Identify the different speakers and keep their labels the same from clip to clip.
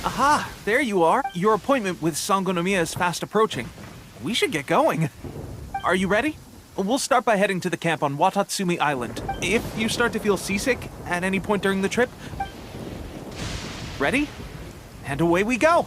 Speaker 1: Aha! There you are. Your appointment with Sangonomiya is fast approaching. We should get going. Are you ready? We'll start by heading to the camp on Watatsumi Island. If you start to feel seasick at any point during the trip... Ready? And away we go!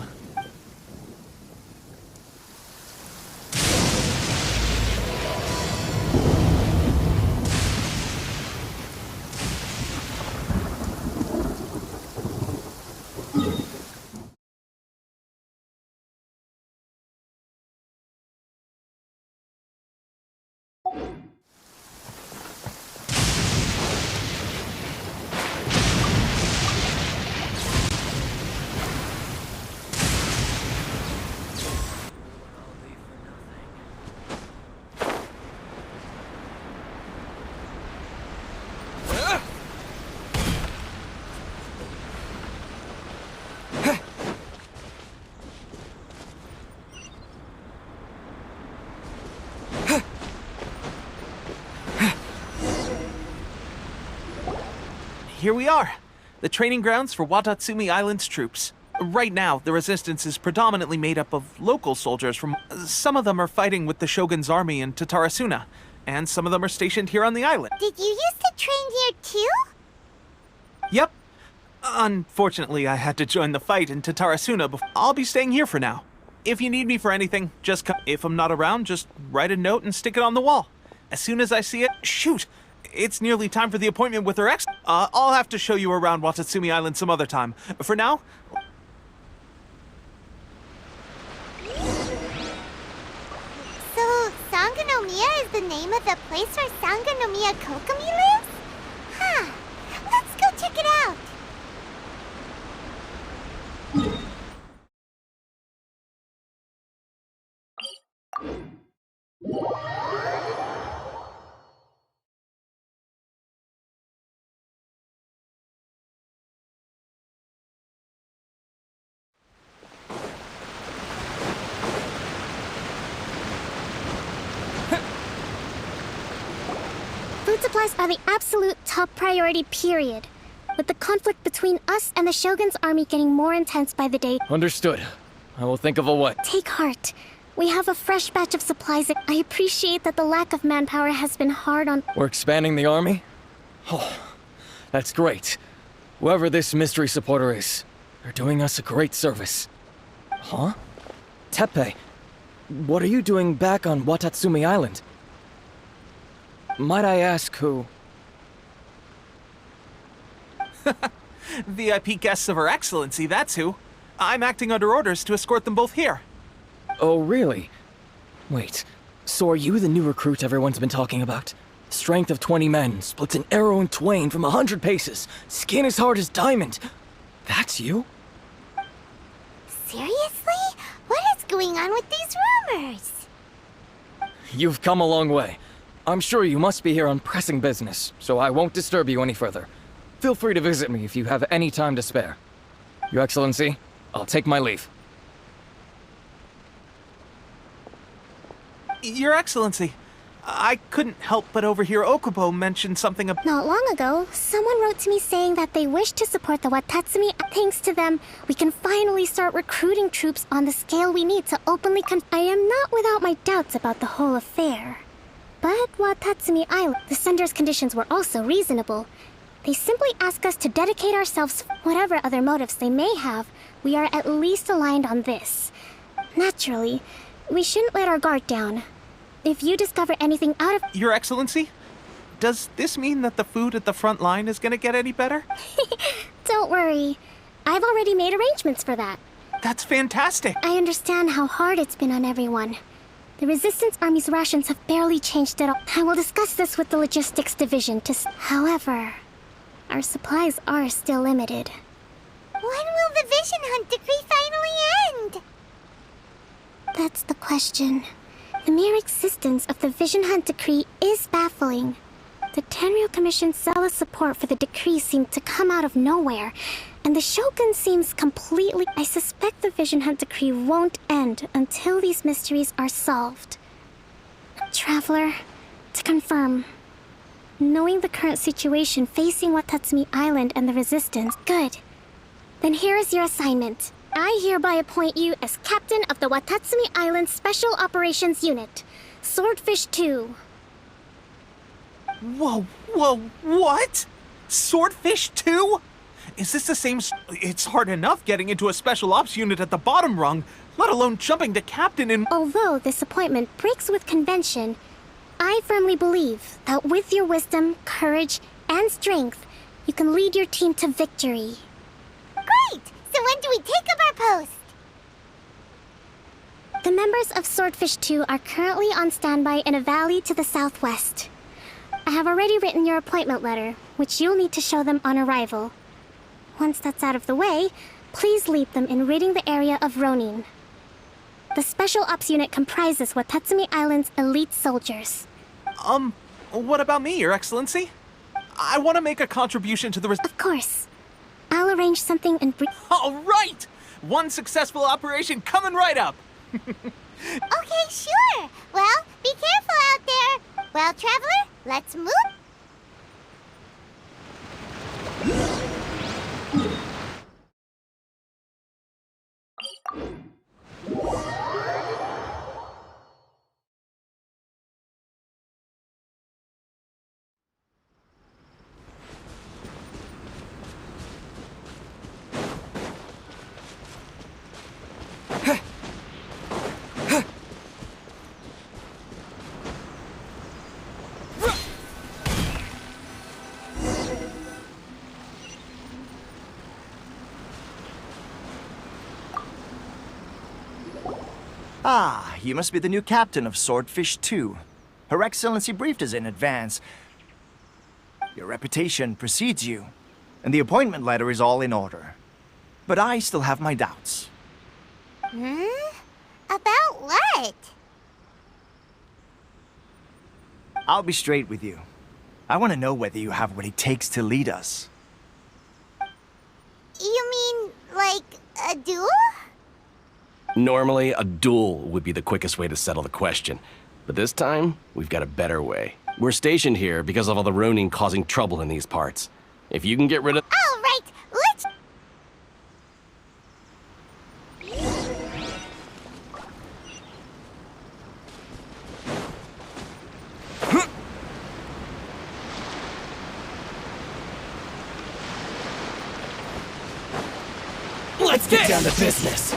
Speaker 1: Here we are, the training grounds for Watatsumi Island's troops. Right now, the resistance is predominantly made up of local soldiers from... Some of them are fighting with the Shogun's army in Tatarasuna, and some of them are stationed here on the island.
Speaker 2: Did you used to train here too?
Speaker 1: Yep. Unfortunately, I had to join the fight in Tatarasuna before. I'll be staying here for now. If you need me for anything, just come. If I'm not around, just write a note and stick it on the wall. As soon as I see it, shoot! It's nearly time for the appointment with her ex. I'll have to show you around Watatsumi Island some other time. For now...
Speaker 2: So, Sangonomiya is the name of the place where Sangonomiya Kokomi lives? Huh. Let's go check it out.
Speaker 3: Food supplies are the absolute top priority, period. With the conflict between us and the Shogun's army getting more intense by the day...
Speaker 4: Understood. I will think of a what.
Speaker 3: Take heart. We have a fresh batch of supplies. I appreciate that the lack of manpower has been hard on...
Speaker 4: We're expanding the army? Oh, that's great. Whoever this mystery supporter is, they're doing us a great service. Huh? Teppei, what are you doing back on Watatsumi Island? Might I ask who?
Speaker 1: VIP guests of Her Excellency, that's who. I'm acting under orders to escort them both here.
Speaker 4: Oh, really? Wait, so are you the new recruit everyone's been talking about? Strength of 20 men, splits an arrow in twain from 100 paces, skin as hard as diamond. That's you?
Speaker 2: Seriously? What is going on with these rumors?
Speaker 4: You've come a long way. I'm sure you must be here on pressing business, so I won't disturb you any further. Feel free to visit me if you have any time to spare. Your Excellency, I'll take my leave.
Speaker 1: Your Excellency, I couldn't help but overhear Okubo mention something about...
Speaker 3: Not long ago, someone wrote to me saying that they wish to support the Watatsumi. Thanks to them, we can finally start recruiting troops on the scale we need to openly I am not without my doubts about the whole affair. But Watatsumi Island, the sender's conditions were also reasonable. They simply ask us to dedicate ourselves. Whatever other motives they may have, we are at least aligned on this. Naturally, we shouldn't let our guard down. If you discover anything out of...
Speaker 1: Your Excellency, does this mean that the food at the front line is gonna get any better?
Speaker 3: Don't worry. I've already made arrangements for that.
Speaker 1: That's fantastic!
Speaker 3: I understand how hard it's been on everyone. The Resistance Army's rations have barely changed at all. I will discuss this with the Logistics Division to... However, Our supplies are still limited.
Speaker 2: When will the Vision Hunt decree finally end?
Speaker 3: That's the question. The mere existence of the Vision Hunt decree is baffling. The Tenryou Commission's zealous support for the decree seemed to come out of nowhere, and the Shogun seems completely... I suspect the Vision Hunt decree won't end until these mysteries are solved. Traveler, to confirm, knowing the current situation facing Watatsumi Island and the Resistance, good. Then here is your assignment. I hereby appoint you as captain of the Watatsumi Island Special Operations Unit, Swordfish 2.
Speaker 1: Whoa, what? Swordfish 2? Is this the same... It's hard enough getting into a special ops unit at the bottom rung, let alone jumping to captain in...
Speaker 3: Although this appointment breaks with convention, I firmly believe that with your wisdom, courage, and strength, you can lead your team to victory.
Speaker 2: Great! So when do we take up our post?
Speaker 3: The members of Swordfish 2 are currently on standby in a valley to the southwest. I have already written your appointment letter, which you'll need to show them on arrival. Once that's out of the way, please lead them in ridding the area of Ronin. The Special Ops Unit comprises Watatsumi Island's elite soldiers.
Speaker 1: What about me, Your Excellency? I want to make a contribution to the...
Speaker 3: Of course. I'll arrange something and
Speaker 1: All right! One successful operation coming right up!
Speaker 2: Okay, sure. Well, be careful out there. Well, Traveler, let's move.
Speaker 5: Ah, you must be the new captain of Swordfish 2. Her Excellency briefed us in advance. Your reputation precedes you, and the appointment letter is all in order. But I still have my doubts.
Speaker 2: About what?
Speaker 5: I'll be straight with you. I want to know whether you have what it takes to lead us.
Speaker 2: You mean, like, a duel?
Speaker 6: Normally, a duel would be the quickest way to settle the question. But this time, we've got a better way. We're stationed here because of all the Ronin causing trouble in these parts. If you can get rid of...
Speaker 2: All right, let's...
Speaker 4: Let's get down to business.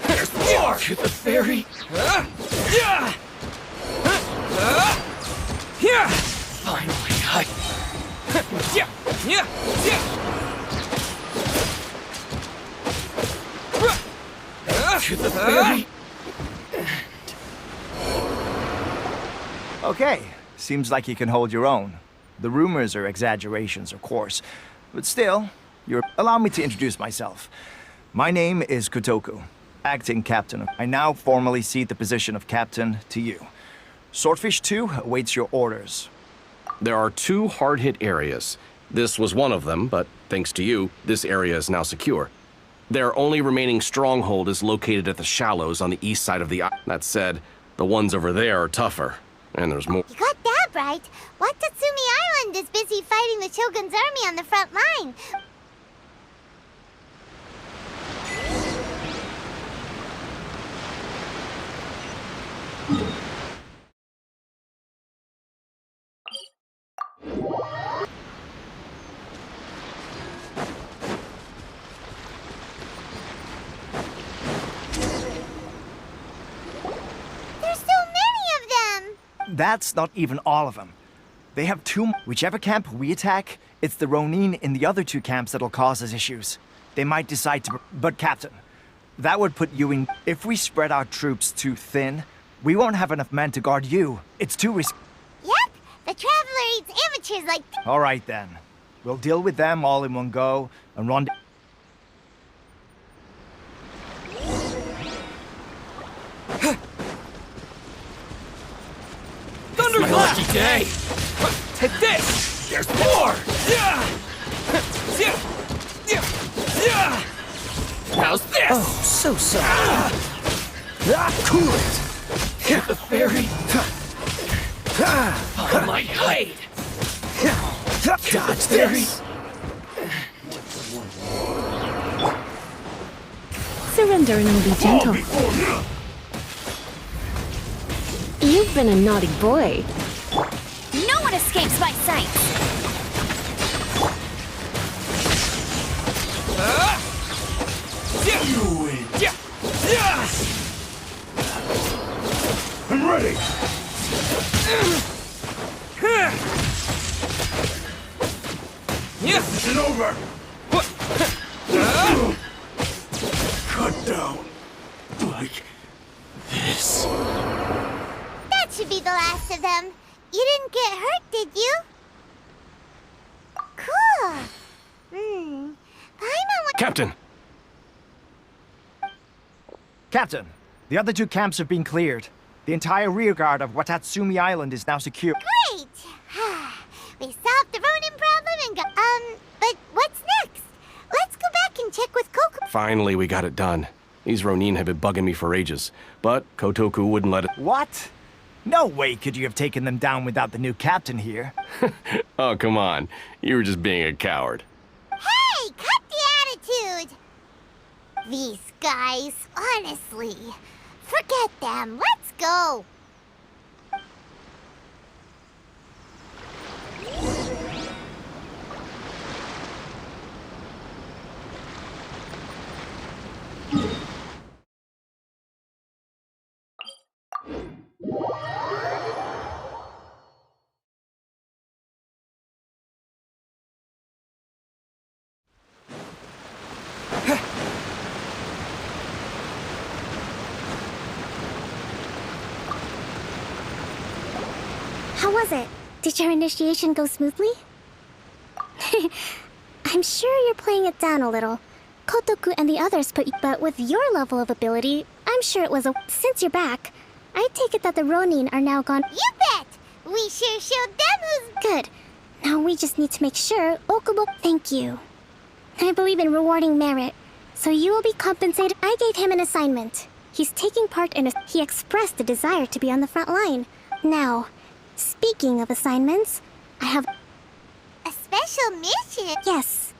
Speaker 4: There's more to the ferry. Finally, to the ferry.
Speaker 5: Okay, seems like you can hold your own. The rumors are exaggerations, of course. But still, Allow me to introduce myself. My name is Kotoku, acting captain. I now formally cede the position of captain to you. Swordfish 2 awaits your orders.
Speaker 6: There are 2 hard-hit areas. This was one of them, but thanks to you, this area is now secure. Their only remaining stronghold is located at the shallows on the east side of the island. That said, the ones over there are tougher, and there's more.
Speaker 2: You got that right. Watatsumi Island is busy fighting the Shogun's army on the front line.
Speaker 5: That's not even all of them. They have 2. Whichever camp we attack, it's the Ronin in the other 2 camps that'll cause us issues. They might decide to... But Captain, That would put you in... If we spread our troops too thin, we won't have enough men to guard you. It's too risky.
Speaker 2: Yep, the Traveler eats amateurs like
Speaker 5: All right, then. We'll deal with them all in one go, and run...
Speaker 4: My lucky day! Take this! There's more! How's this? Oh, so sorry. Cool it! Hit the fairy! On my blade! Dodge this!
Speaker 7: Surrender and I'll be gentle. You've been a naughty boy.
Speaker 3: No one escapes my sight!
Speaker 8: I'm ready. This is over. Cut down. Like this.
Speaker 2: that should be the last of them. You didn't get hurt, did you? Cool. Paimon went...
Speaker 6: Captain!
Speaker 5: Captain, the other two camps have been cleared. The entire rearguard of Watatsumi Island is now secure.
Speaker 2: Great! We solved the Ronin problem and got... but what's next? Let's go back and check with Koku.
Speaker 6: Finally, we got it done. These Ronin have been bugging me for ages, but Kotoku wouldn't let it.
Speaker 5: What? No way could you have taken them down without the new captain here.
Speaker 6: Oh, come on. You were just being a coward.
Speaker 2: Hey, cut the attitude! These guys, honestly. Forget them. Let's go.
Speaker 3: How was it? Did your initiation go smoothly? I'm sure you're playing it down a little. Kotoku and the others put you, but with your level of ability, I'm sure it was a... Since you're back, I take it that the Ronin are now gone.
Speaker 2: You bet! We sure showed them who's...
Speaker 3: Good. Now we just need to make sure Okubo... Thank you. I believe in rewarding merit, so you will be compensated. I gave him an assignment. He's taking part in a... He expressed a desire to be on the front line. Now, speaking of assignments, I have...
Speaker 2: A special mission?
Speaker 3: Yes.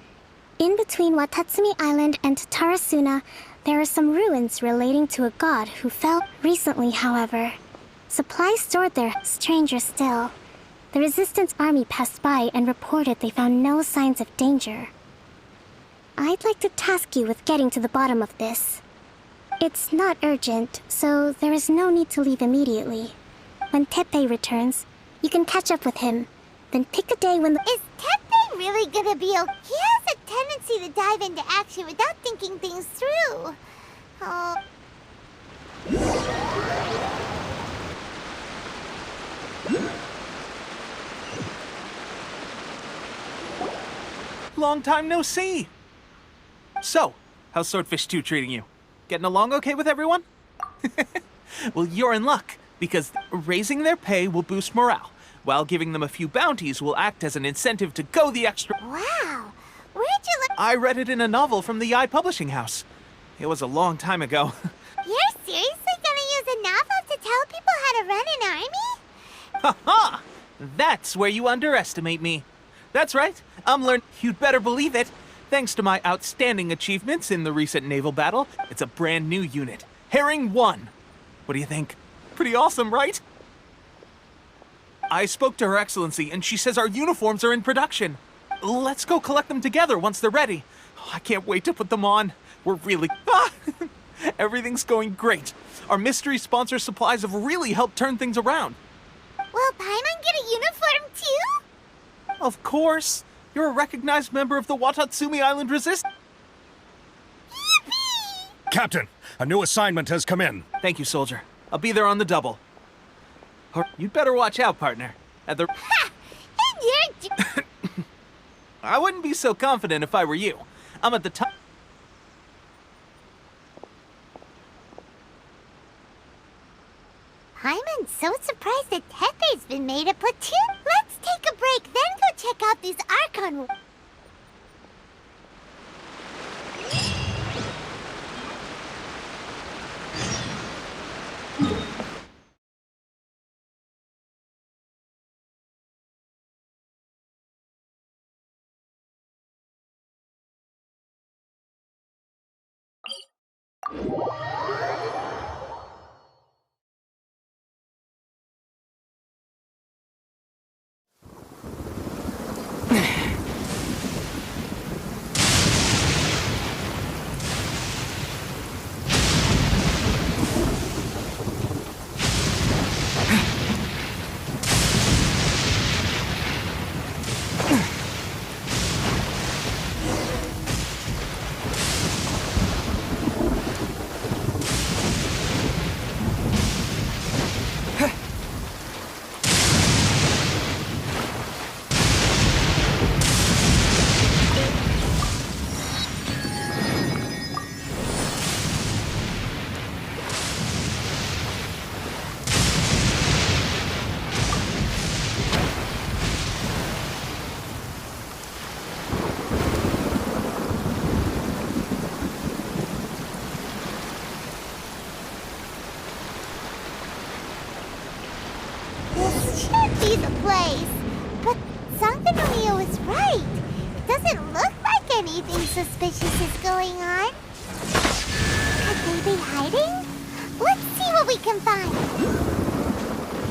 Speaker 3: In between Watatsumi Island and Tarasuna, there are some ruins relating to a god who fell recently, however. Supplies stored there, stranger still. The resistance army passed by and reported they found no signs of danger. I'd like to task you with getting to the bottom of this. It's not urgent, so there is no need to leave immediately. When Teppei returns, you can catch up with him. Then pick a day when the...
Speaker 2: Is Teppei really gonna be okay? He has a tendency to dive into action without thinking things through. Oh...
Speaker 1: Long time no see. So, how's Swordfish 2 treating you? Getting along okay with everyone? Well, you're in luck, because raising their pay will boost morale, while giving them a few bounties will act as an incentive to go the extra...
Speaker 2: Wow! Where'd you look?
Speaker 1: I read it in a novel from the Eye Publishing House. It was a long time ago.
Speaker 2: You're seriously gonna use a novel to tell people how to run an army?
Speaker 1: Ha ha! That's where you underestimate me. That's right, I'm learning. You'd better believe it. Thanks to my outstanding achievements in the recent naval battle, it's a brand new unit. Herring 1. What do you think? Pretty awesome, right? I spoke to Her Excellency, and she says our uniforms are in production. Let's go collect them together once they're ready. Oh, I can't wait to put them on. We're really... Everything's going great. Our mystery sponsor supplies have really helped turn things around.
Speaker 2: Will Paimon get a uniform too?
Speaker 1: Of course. You're a recognized member of the Watatsumi Island Resistance.
Speaker 2: Yippee!
Speaker 8: Captain, a new assignment has come in.
Speaker 1: Thank you, soldier. I'll be there on the double. You'd better watch out, partner. At the...
Speaker 2: Ha! And you're...
Speaker 1: I wouldn't be so confident if I were you. I'm at the top...
Speaker 2: I'm so surprised that Tepe's been made a platoon. Let's take a break, then go check out these Archon... Be the place. But Sanganomio is right. It doesn't look like anything suspicious is going on. Could they be hiding? Let's see what we can find.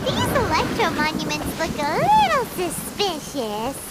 Speaker 2: These electro monuments look a little suspicious.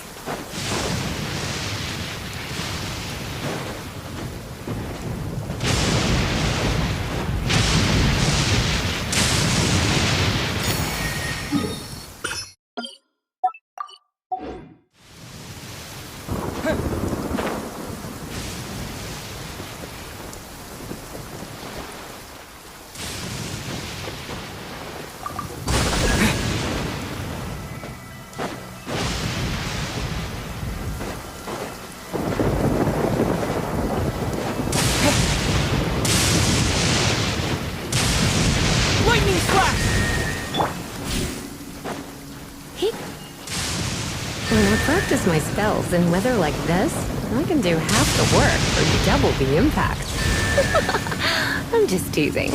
Speaker 7: When I practice my spells in weather like this, I can do half the work for double the impact. I'm just teasing.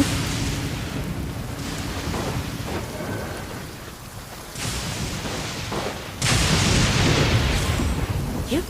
Speaker 7: Yep.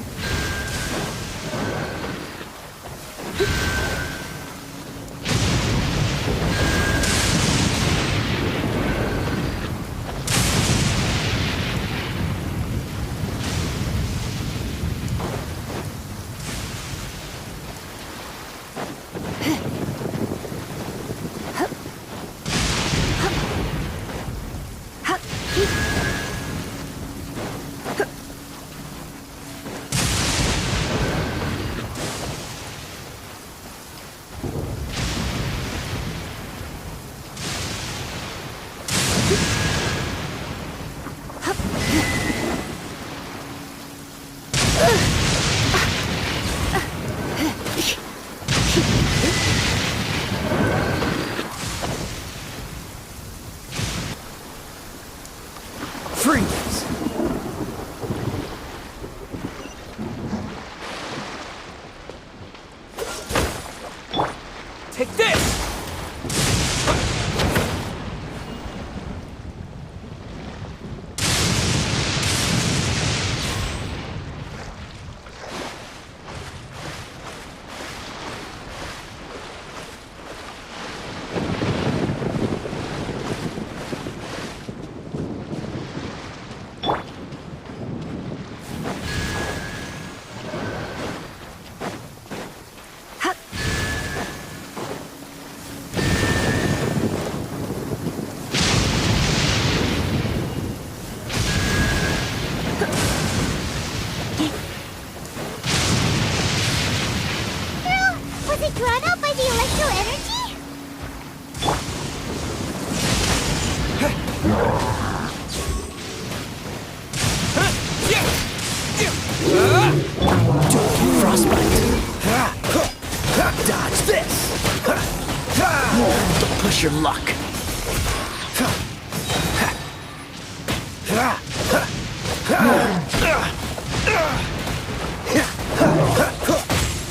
Speaker 1: Freeze! Take this!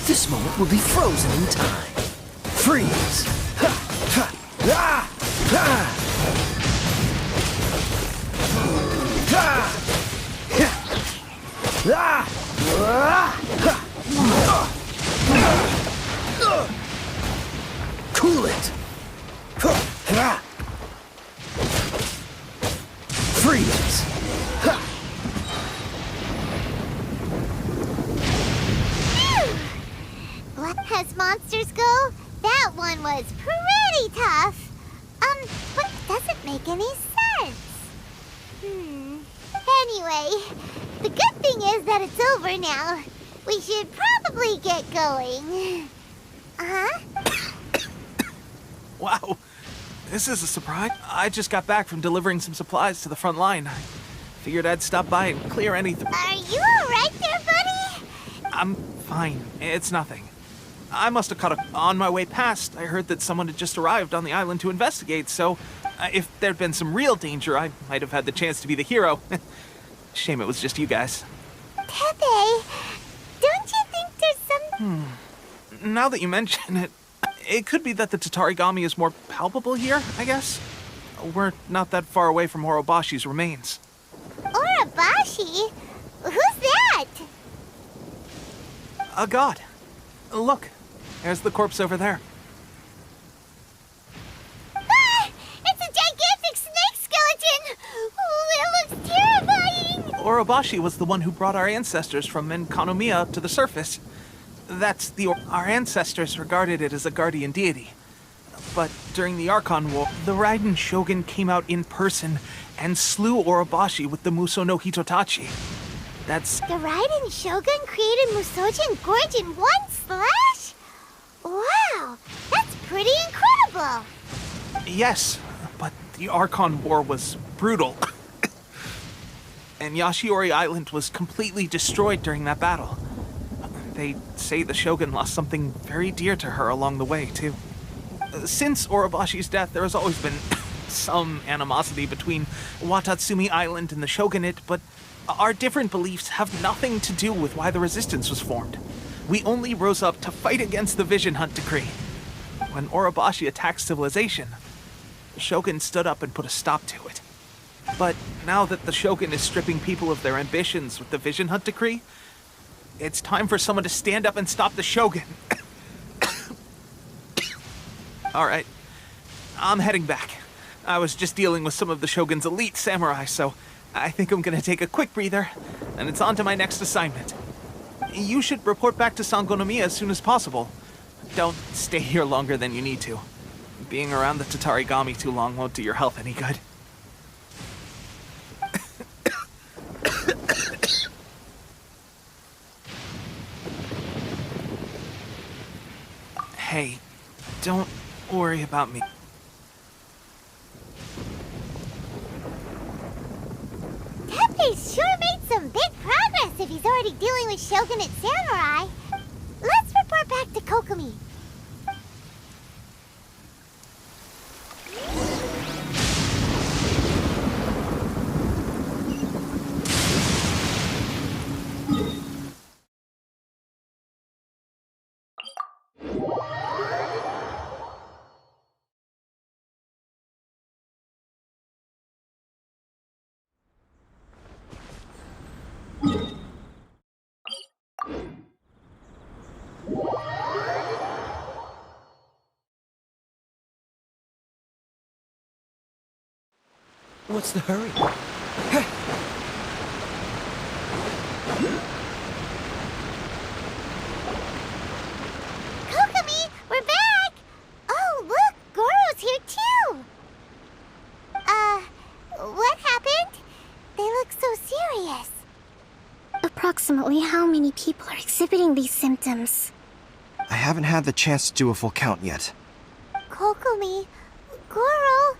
Speaker 9: This moment will be frozen in time. Freeze! Cool it! Freeze!
Speaker 2: As monsters go, that one was pretty tough. But it doesn't make any sense. Anyway, the good thing is that it's over now. We should probably get going.
Speaker 1: Wow, this is a surprise. I just got back from delivering some supplies to the front line. I figured I'd stop by and clear anything.
Speaker 2: Are you alright there, buddy?
Speaker 1: I'm fine. It's nothing. I must have caught up on my way past. I heard that someone had just arrived on the island to investigate, so if there'd been some real danger, I might have had the chance to be the hero. Shame it was just you guys.
Speaker 2: Tepe, don't you think there's some...
Speaker 1: Now that you mention it, it could be that the Tatarigami is more palpable here, I guess. We're not that far away from Orobashi's remains.
Speaker 2: Orobashi? Who's that?
Speaker 1: A god. Look, there's the corpse over there.
Speaker 2: Ah! It's a gigantic snake skeleton! Oh, it looks terrifying!
Speaker 1: Orobashi was the one who brought our ancestors from Enkanomiya up to the surface. Our ancestors regarded it as a guardian deity. But during the Archon War, the Raiden Shogun came out in person and slew Orobashi with the Muso no Hitotachi. That's...
Speaker 2: The Raiden Shogun created Musojin Gorge in one slash? Wow, that's pretty incredible!
Speaker 1: Yes, but the Archon War was brutal. And Yashiori Island was completely destroyed during that battle. They say the Shogun lost something very dear to her along the way, too. Since Orobashi's death, there has always been some animosity between Watatsumi Island and the Shogunate, but our different beliefs have nothing to do with why the resistance was formed. We only rose up to fight against the Vision Hunt Decree. When Orobashi attacked civilization, the Shogun stood up and put a stop to it. But now that the Shogun is stripping people of their ambitions with the Vision Hunt Decree, it's time for someone to stand up and stop the Shogun. All right, I'm heading back. I was just dealing with some of the Shogun's elite samurai, so I think I'm gonna take a quick breather, and it's on to my next assignment. You should report back to Sangonomiya as soon as possible. Don't stay here longer than you need to. Being around the Tatarigami too long won't do your health any good. Hey, don't worry about me.
Speaker 2: Tepe's sure made some big progress if he's already dealing with Shogunate samurai. Let's report back to Kokomi.
Speaker 9: What's the hurry?
Speaker 2: Kokomi, we're back! Oh, look, Goro's here too! What happened? They look so serious.
Speaker 3: Approximately how many people are exhibiting these symptoms?
Speaker 10: I haven't had the chance to do a full count yet.
Speaker 2: Kokomi, Goro,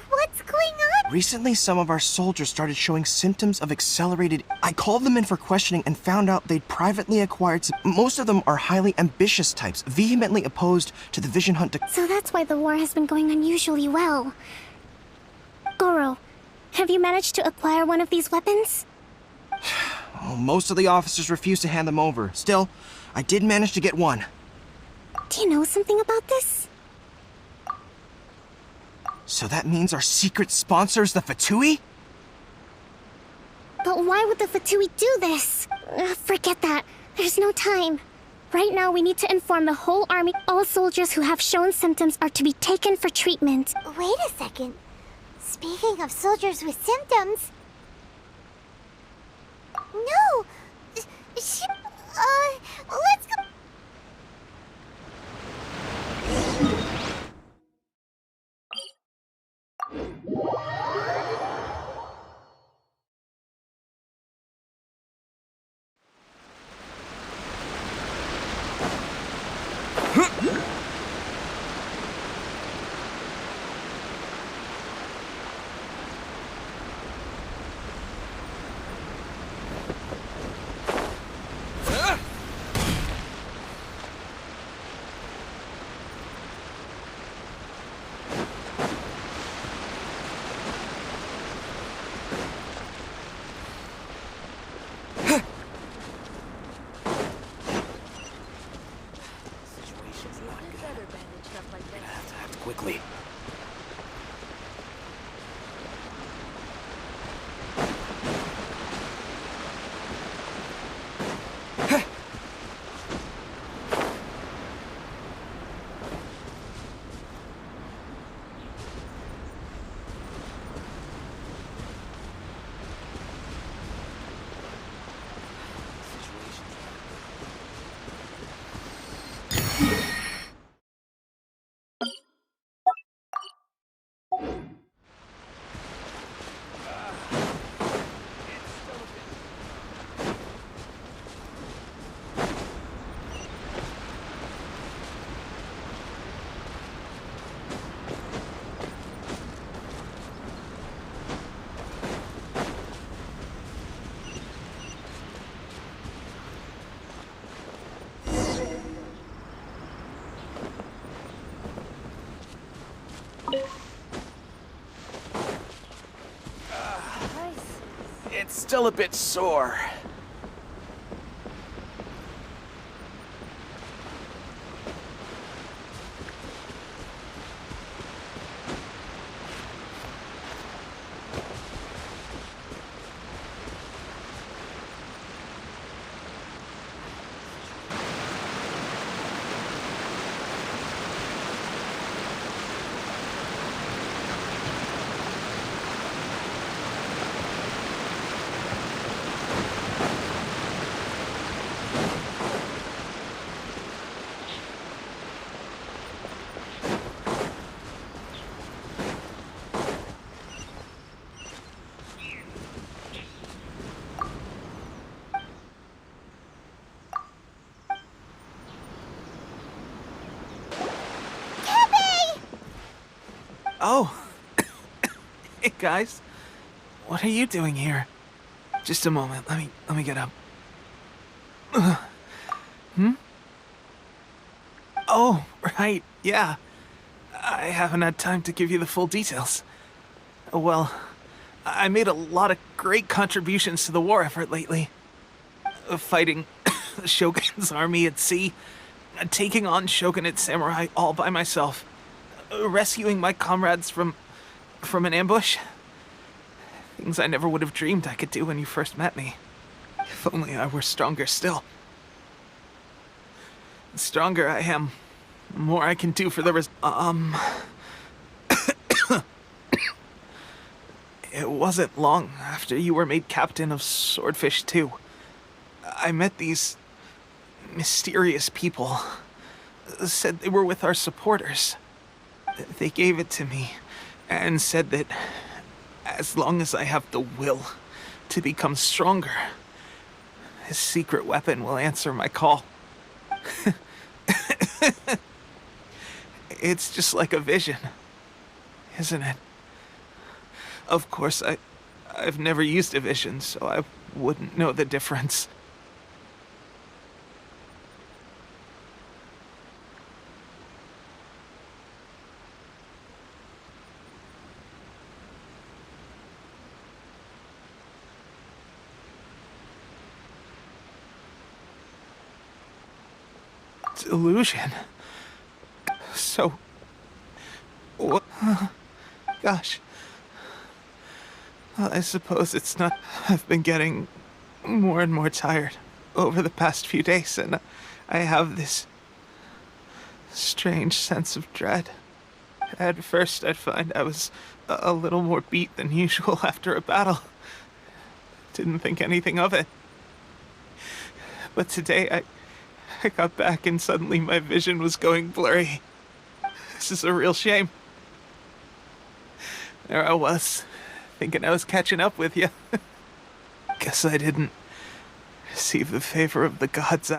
Speaker 2: what's going on?
Speaker 10: Recently, some of our soldiers started showing symptoms of accelerated... I called them in for questioning and found out they'd privately acquired most of them are highly ambitious types, vehemently opposed to the Vision Hunt...
Speaker 3: So that's why the war has been going unusually well. Goro, Have you managed to acquire one of these weapons?
Speaker 10: Oh, most of the officers refuse to hand them over. Still, I did manage to get one.
Speaker 3: Do you know something about this?
Speaker 10: So that means our secret sponsor is the Fatui?
Speaker 3: But why would the Fatui do this? Forget that. There's no time. Right now, we need to inform the whole army. All soldiers who have shown symptoms are to be taken for treatment.
Speaker 2: Wait a second. Speaking of soldiers with symptoms... No! Let's go...
Speaker 9: Quickly. It's still a bit sore.
Speaker 1: Oh. Hey, guys. What are you doing here? Just a moment. Let me get up. Oh, right. Yeah. I haven't had time to give you the full details. Well, I made a lot of great contributions to the war effort lately. Fighting the Shogun's army at sea, taking on Shogunate samurai all by myself, rescuing my comrades from an ambush. Things I never would have dreamed I could do when you first met me. If only I were stronger still. The stronger I am, the more I can do for the It wasn't long after you were made captain of Swordfish 2. I met these mysterious people. Said they were with our supporters. They gave it to me and said that as long as I have the will to become stronger, his secret weapon will answer my call. It's just like a vision, isn't it? Of course, I've never used a vision, so I wouldn't know the difference. delusion. So... what? Gosh. Well, I suppose it's not... I've been getting more and more tired over the past few days, and I have this strange sense of dread. At first, I'd find I was a little more beat than usual after a battle. Didn't think anything of it. But today, I got back and suddenly my vision was going blurry. This is a real shame. There I was, thinking I was catching up with you. Guess I didn't receive the favor of the gods.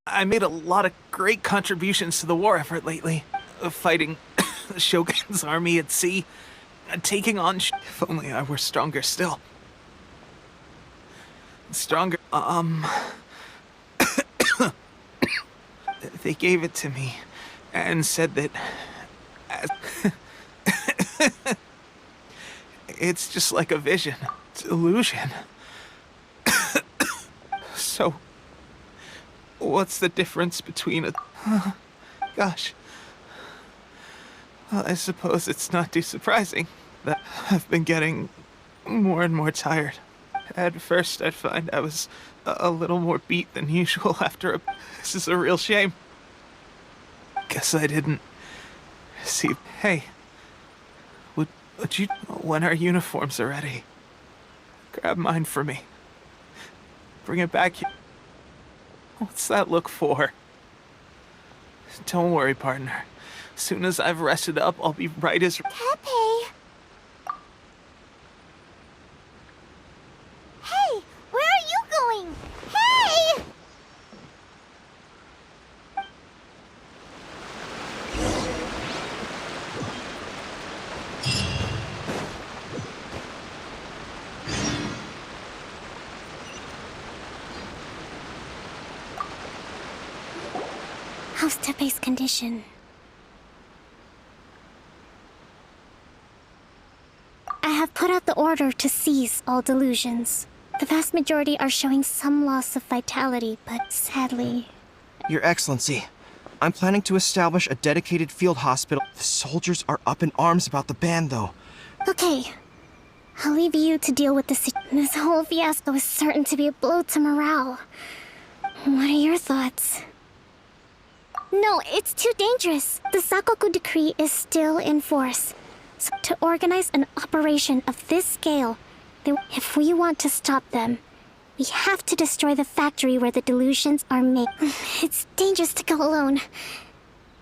Speaker 1: I made a lot of great contributions to the war effort lately. Fighting the Shogun's army at sea, taking on... If only I were stronger still. Stronger... They gave it to me and said that... It's just like a vision. Delusion. So... what's the difference between a... Gosh. Well, I suppose it's not too surprising that I've been getting more and more tired. At first, I'd find I was a little more beat than usual after a... This is a real shame. Guess I didn't receive... Hey, would you... When our uniforms are ready, grab mine for me. Bring it back here. What's that look for? Don't worry, partner. As soon as I've rested up, I'll be right as...
Speaker 2: Tepe! Hey! Where are you going? Hey!
Speaker 3: How's Tepe's condition? I have put out the order to seize all delusions. The vast majority are showing some loss of vitality, but sadly...
Speaker 10: Your Excellency, I'm planning to establish a dedicated field hospital. The soldiers are up in arms about the ban, though.
Speaker 3: Okay. I'll leave you to deal with this whole fiasco is certain to be a blow to morale. What are your thoughts? No, it's too dangerous. The Sakoku decree is still in force. So to organize an operation of this scale, if we want to stop them, we have to destroy the factory where the delusions are made. It's dangerous to go alone.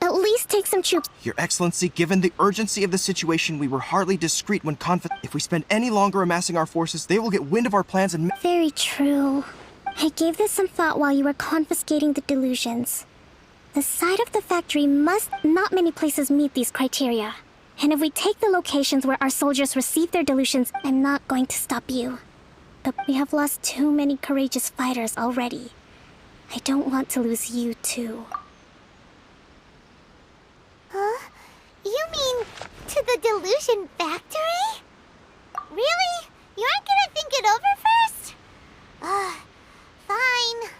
Speaker 3: At least take some troops.
Speaker 10: Your Excellency, given the urgency of the situation, we were hardly discreet when If we spend any longer amassing our forces, they will get wind of our plans and...
Speaker 3: Very true. I gave this some thought while you were confiscating the delusions. The side of the factory not many places meet these criteria. And if we take the locations where our soldiers receive their delusions, I'm not going to stop you. But we have lost too many courageous fighters already. I don't want to lose you too.
Speaker 2: Huh? You mean to the delusion factory? Really? You aren't gonna think it over first? Fine.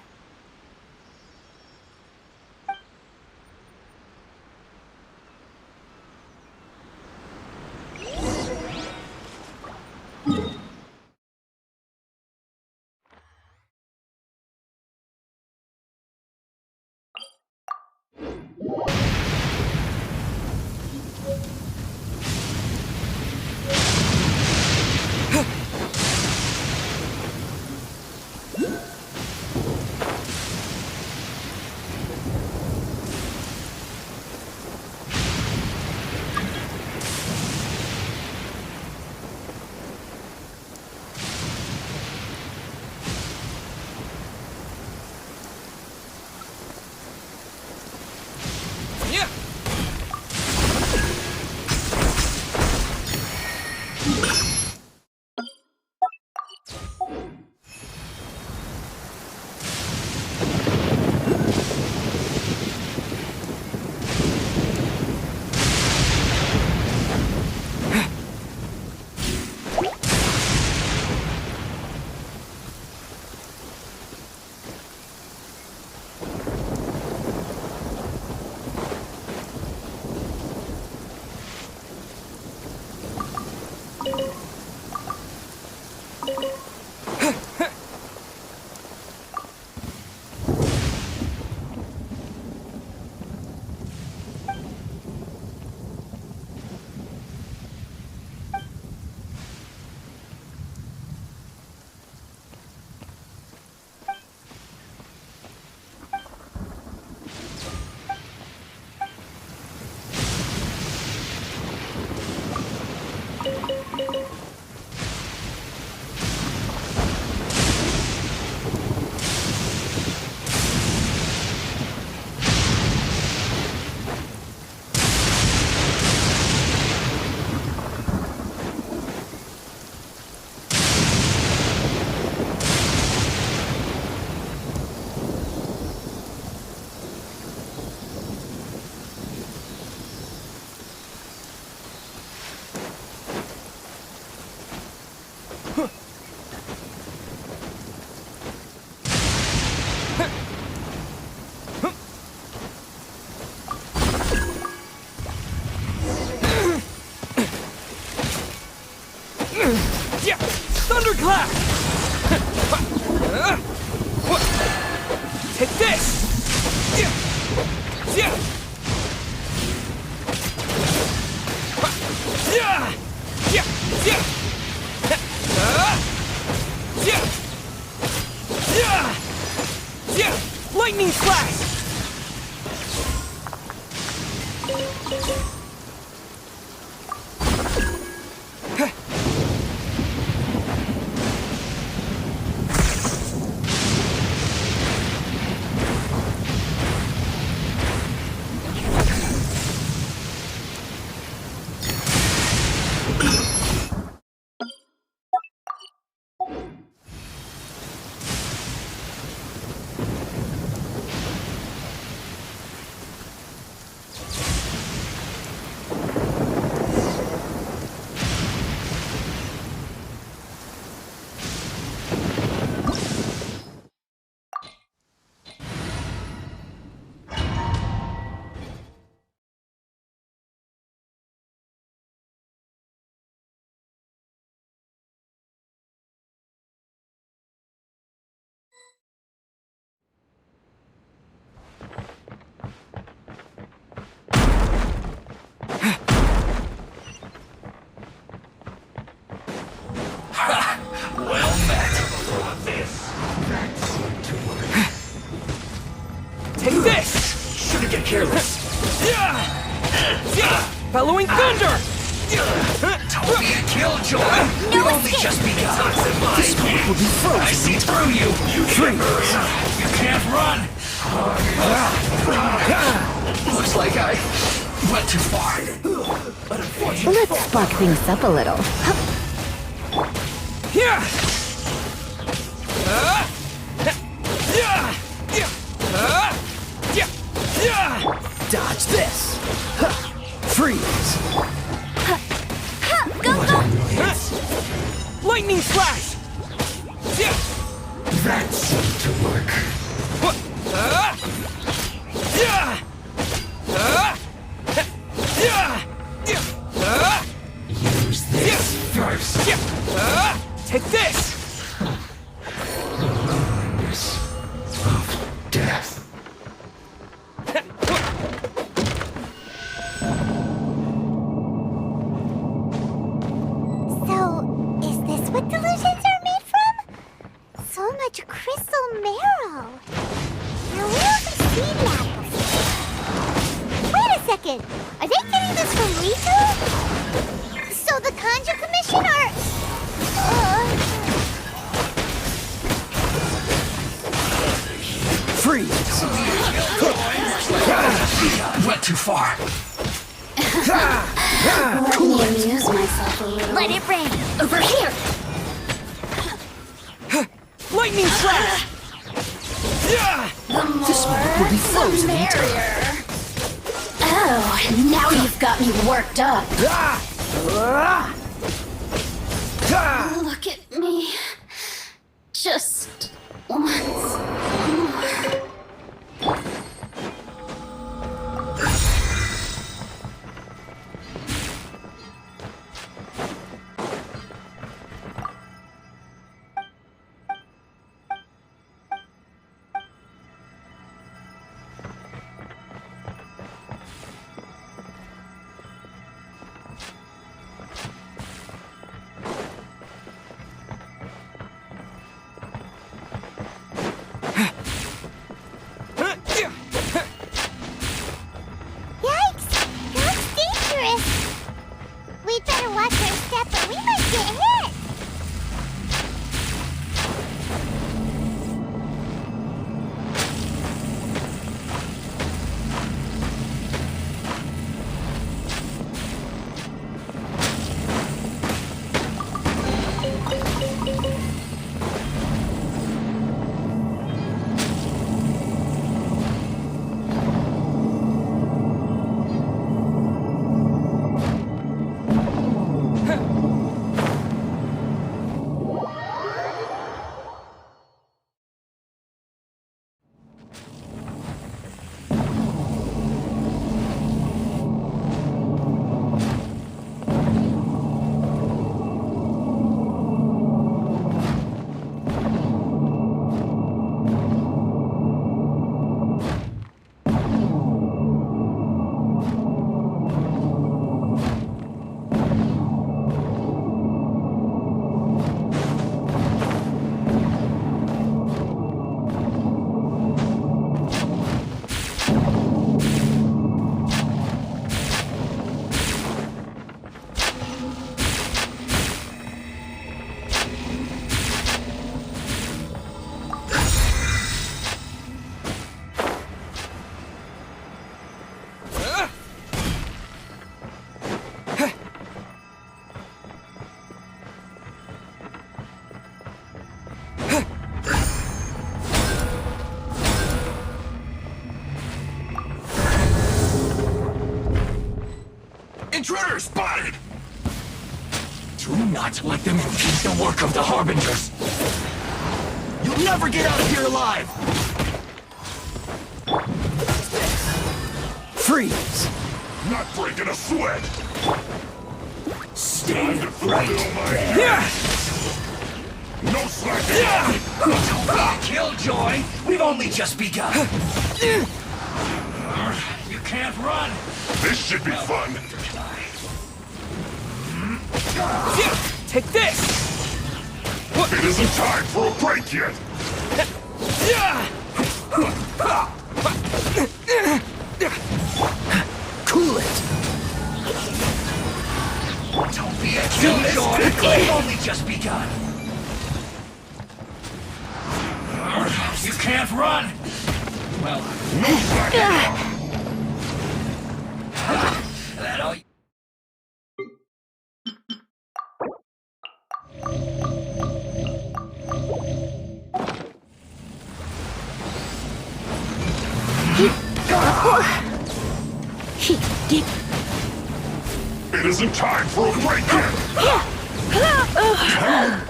Speaker 4: Yeah! Thunderclap! Take this! Yeah! Yeah! Yeah! Yeah! Yeah! Yeah! Yeah! Yeah! Lightning slash! Take this!
Speaker 9: Shouldn't get careless.
Speaker 4: Bellowing thunder!
Speaker 9: Don't be a killjoy. You've only just begun. This moment will be frozen. I see through you. You freeze. You can't run. Looks like I went too far. But unfortunately,
Speaker 7: Let's spark things up a little.
Speaker 4: Here!
Speaker 9: dodge this. Freeze.
Speaker 4: Lightning slash!
Speaker 9: That seemed to work. Use this first.
Speaker 4: Take this!
Speaker 9: Furnace of death.
Speaker 2: So, is this what delusions are made from? So much crystal marrow. Now, where have we seen that before? Wait a second. Are they getting this from Rito? So the Kanji Commission are...
Speaker 9: Freeze! Went too far.
Speaker 3: Let me amuse myself a little.
Speaker 2: Let it rain.
Speaker 3: Over here!
Speaker 4: Lightning slash!
Speaker 9: This moment will be frozen in time.
Speaker 3: Oh, now you've got me worked up. Look at me. Just once more.
Speaker 9: Intruder spotted! Do not let them impede the work of the Harbingers! You'll never get out of here alive!
Speaker 4: Freeze!
Speaker 9: Not breaking a sweat! Stay right there! No slacking! Don't be a killjoy! We've only just begun! You can't run! This should be fun!
Speaker 4: Take this!
Speaker 9: It isn't time for a break yet!
Speaker 4: Cool it!
Speaker 9: Don't be a killjoy! We've only just begun! You can't run! Well, no slacking! That'll... It isn't time for a break yet!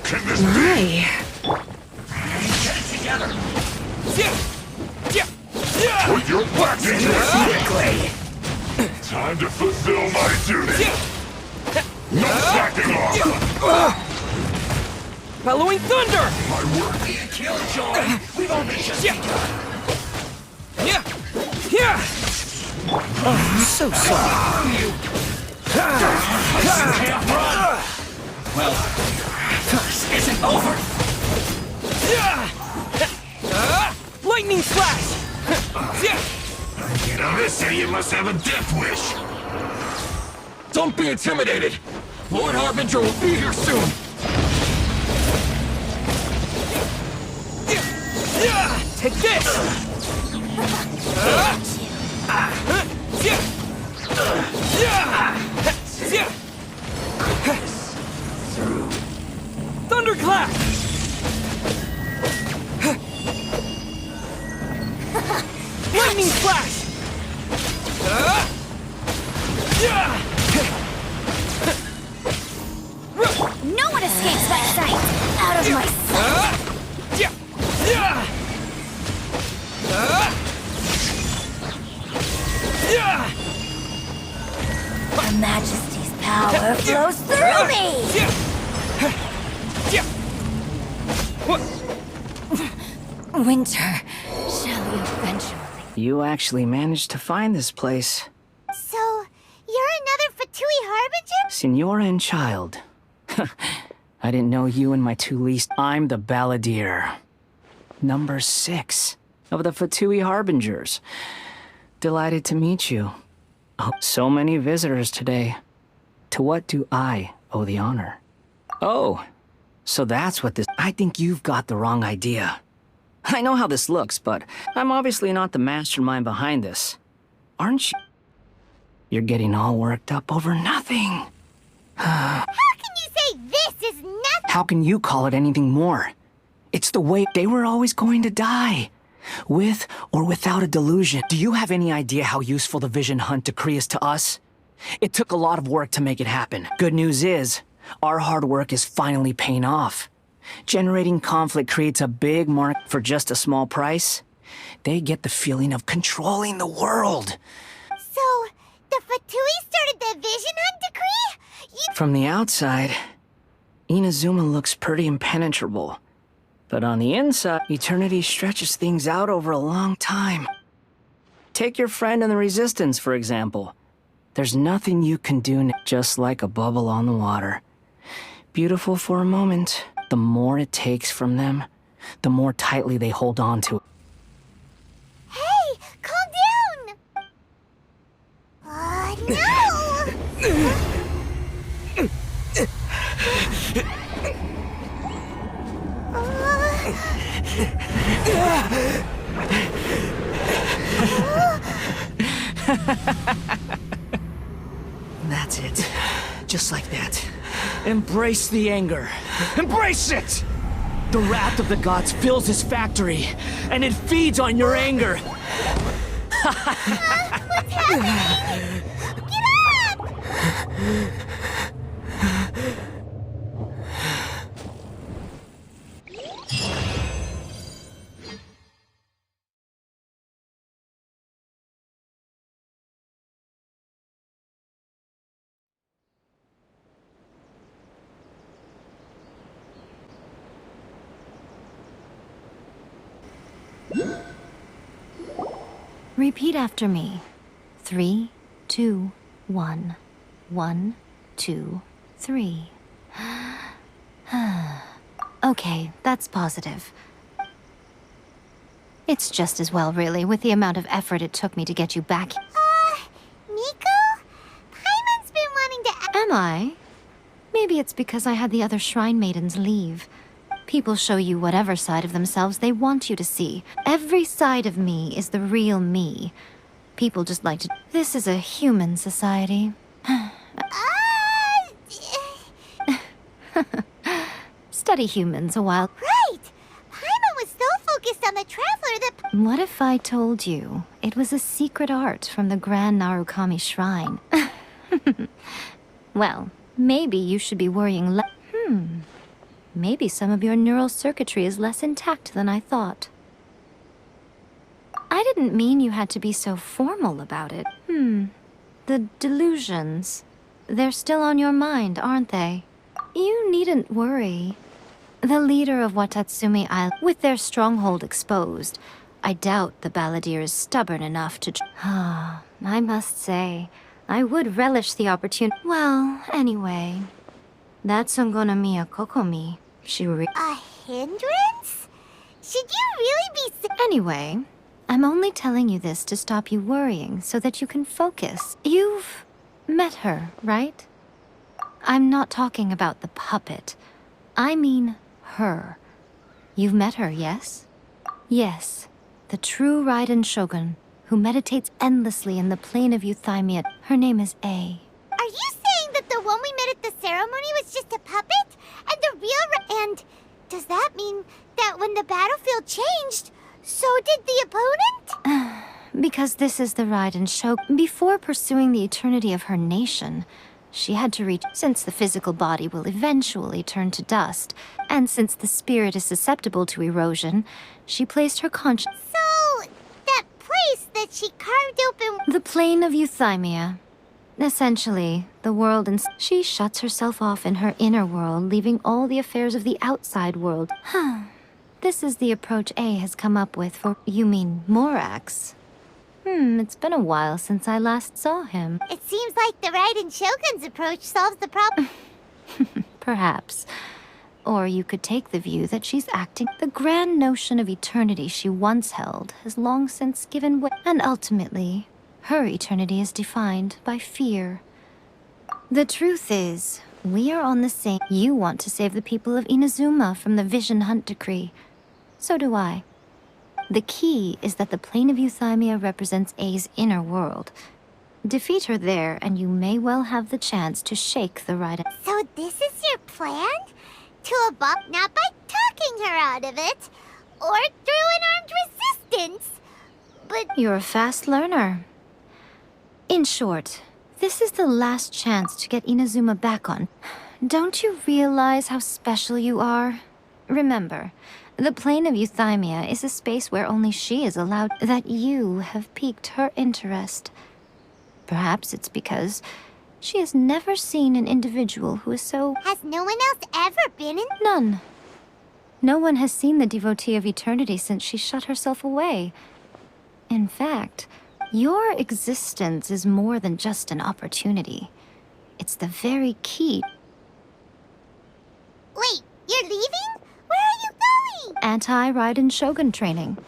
Speaker 9: Can this be? Get it together! Put your back into it quickly! Time to fulfill my duty! No backing off!
Speaker 4: Bellowing thunder!
Speaker 9: My work be a killjoy! We've only just begun!
Speaker 4: So sorry.
Speaker 9: You can't run! Well, this isn't over!
Speaker 4: Lightning slash!
Speaker 9: Now this say you must have a death wish! Don't be intimidated! Lord Harbinger will be here soon!
Speaker 4: Take this! Thunderclap! Lightning flash!
Speaker 3: No one escapes my sight! Out of my sight! Her Majesty's power flows through me! Winter shall eventually...
Speaker 11: You actually managed to find this place.
Speaker 2: So, you're another Fatui Harbinger?
Speaker 11: Signora and child. I didn't know you and my two least. I'm the Balladeer. Number 6 of the Fatui Harbingers. Delighted to meet you. Oh, so many visitors today. To what do I owe the honor? Oh, so that's what this... I think you've got the wrong idea. I know how this looks, but I'm obviously not the mastermind behind this. Aren't you? You're getting all worked up over nothing.
Speaker 2: How can you say this is nothing?
Speaker 11: How can you call it anything more? It's the way they were always going to die. With or without a delusion. Do you have any idea how useful the Vision Hunt decree is to us? It took a lot of work to make it happen. Good news is, our hard work is finally paying off. Generating conflict creates a big market for just a small price. They get the feeling of controlling the world.
Speaker 2: So, the Fatui started the Vision Hunt decree?
Speaker 11: From the outside, Inazuma looks pretty impenetrable. But on the inside, eternity stretches things out over a long time. Take your friend in the Resistance, for example. There's nothing you can do just like a bubble on the water. Beautiful for a moment. The more it takes from them, the more tightly they hold on to it.
Speaker 2: Hey, calm down! No!
Speaker 11: That's it. Just like that. Embrace the anger. Embrace it! The wrath of the gods fills this factory, and it feeds on your anger.
Speaker 2: What's happening? Get up!
Speaker 12: Repeat after me. 3, 2, 1. 1, 2, 3. Okay, that's positive. It's just as well, really, with the amount of effort it took me to get you back.
Speaker 2: Nico? Paimon's been wanting to...
Speaker 12: Am I? Maybe it's because I had the other shrine maidens leave. People show you whatever side of themselves they want you to see. Every side of me is the real me. People just like to... This is a human society. Study humans a while.
Speaker 2: Right! Paimon was so focused on the traveler that...
Speaker 12: What if I told you it was a secret art from the Grand Narukami Shrine? Well, maybe you should be worrying Maybe some of your neural circuitry is less intact than I thought. I didn't mean you had to be so formal about it. The delusions. They're still on your mind, aren't they? You needn't worry. The leader of Watatsumi Island, with their stronghold exposed, I doubt the balladeer is stubborn enough to... I must say, I would relish the opportunity. Well, anyway, that's Ungonomiya Kokomi.
Speaker 2: A hindrance? Should you really be...
Speaker 12: Anyway, I'm only telling you this to stop you worrying so that you can focus. You've met her, right? I'm not talking about the puppet. I mean her. You've met her, yes? Yes, the true Raiden Shogun, who meditates endlessly in the plane of Euthymia. Her name is A.
Speaker 2: Are you saying that the one we met at the ceremony was just a puppet? And the real... And does that mean that when the battlefield changed, so did the opponent?
Speaker 12: Because this is the Raiden Shogun. Before pursuing the eternity of her nation, she had to reach... Since the physical body will eventually turn to dust, and since the spirit is susceptible to erosion, she placed her conscience...
Speaker 2: So, that place that she carved open...
Speaker 12: The plane of Euthymia. Essentially, the world and... She shuts herself off in her inner world, leaving all the affairs of the outside world. This is the approach A has come up with for... You mean Morax? It's been a while since I last saw him.
Speaker 2: It seems like the Raiden Shogun's approach solves the problem.
Speaker 12: Perhaps. Or you could take the view that she's acting... The grand notion of eternity she once held has long since given way. And ultimately, her eternity is defined by fear. The truth is, we are on the same... You want to save the people of Inazuma from the Vision Hunt Decree. So do I. The key is that the plane of Euthymia represents A's inner world. Defeat her there, and you may well have the chance to shake the Raiden.
Speaker 2: So this is your plan? To abort, not by talking her out of it, or through an armed resistance, but...
Speaker 12: You're a fast learner. In short, this is the last chance to get Inazuma back on. Don't you realize how special you are? Remember, the plane of Euthymia is a space where only she is allowed. That you have piqued her interest. Perhaps it's because she has never seen an individual who is so...
Speaker 2: Has no one else ever been in...
Speaker 12: None. No one has seen the devotee of eternity since she shut herself away. In fact, your existence is more than just an opportunity. It's the very key.
Speaker 2: Wait, you're leaving? Where are you going?
Speaker 12: Anti-Raiden Shogun training.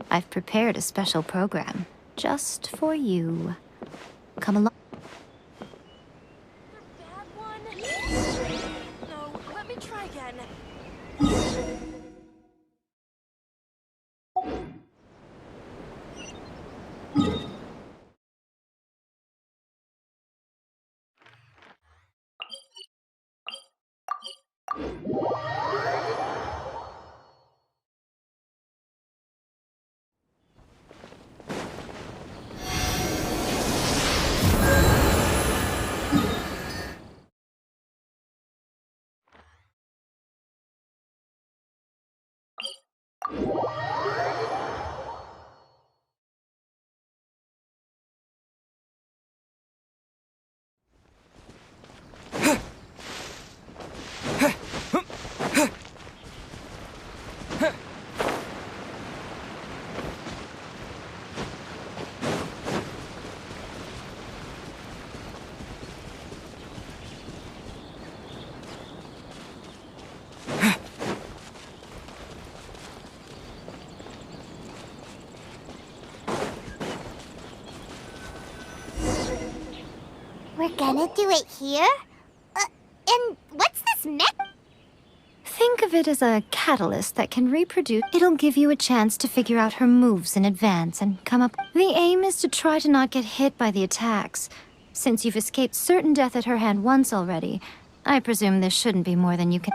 Speaker 12: I've prepared a special program just for you. Come along.
Speaker 13: Bad one. No, let me try again.
Speaker 2: gonna do it here? And what's this mech?
Speaker 12: Think of it as a catalyst that can reproduce. It'll give you a chance to figure out her moves in advance and come up. The aim is to try to not get hit by the attacks. Since you've escaped certain death at her hand once already, I presume this shouldn't be more than you can.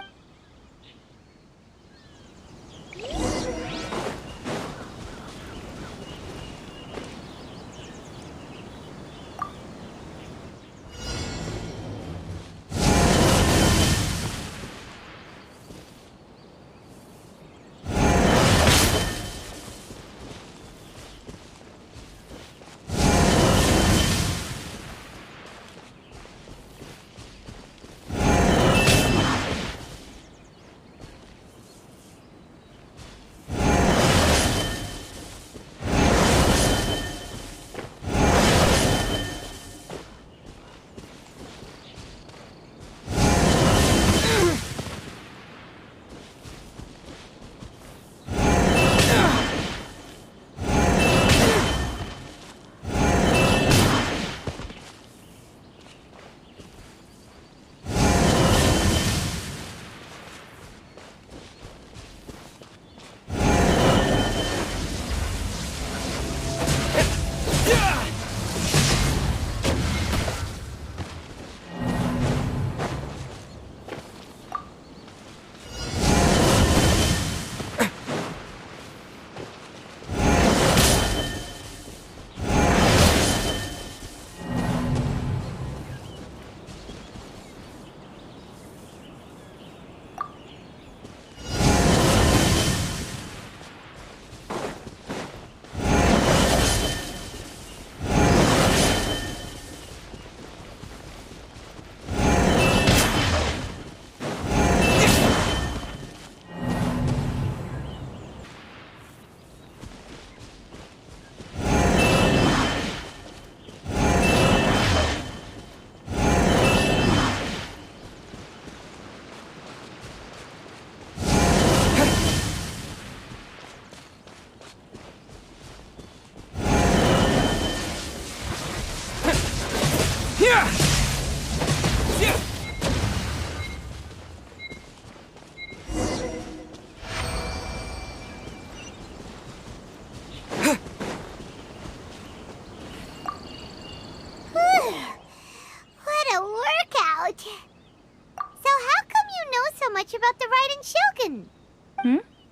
Speaker 2: What a workout! So how come you know so much about the Raiden Shogun?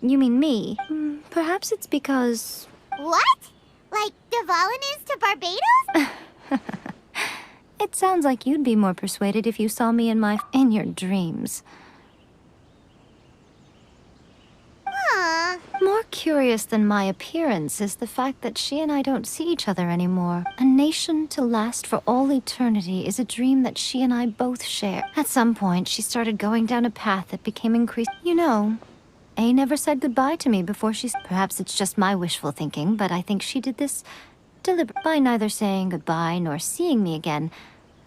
Speaker 12: You mean me? Perhaps it's because...
Speaker 2: What? Like Dvalin is to Barbados?
Speaker 12: It sounds like you'd be more persuaded if you saw me in your dreams. More curious than my appearance is the fact that she and I don't see each other anymore. A nation to last for all eternity is a dream that she and I both share. At some point, she started going down a path that became increased. You know, A never said goodbye to me before Perhaps it's just my wishful thinking, but I think she did this deliberately. By neither saying goodbye nor seeing me again,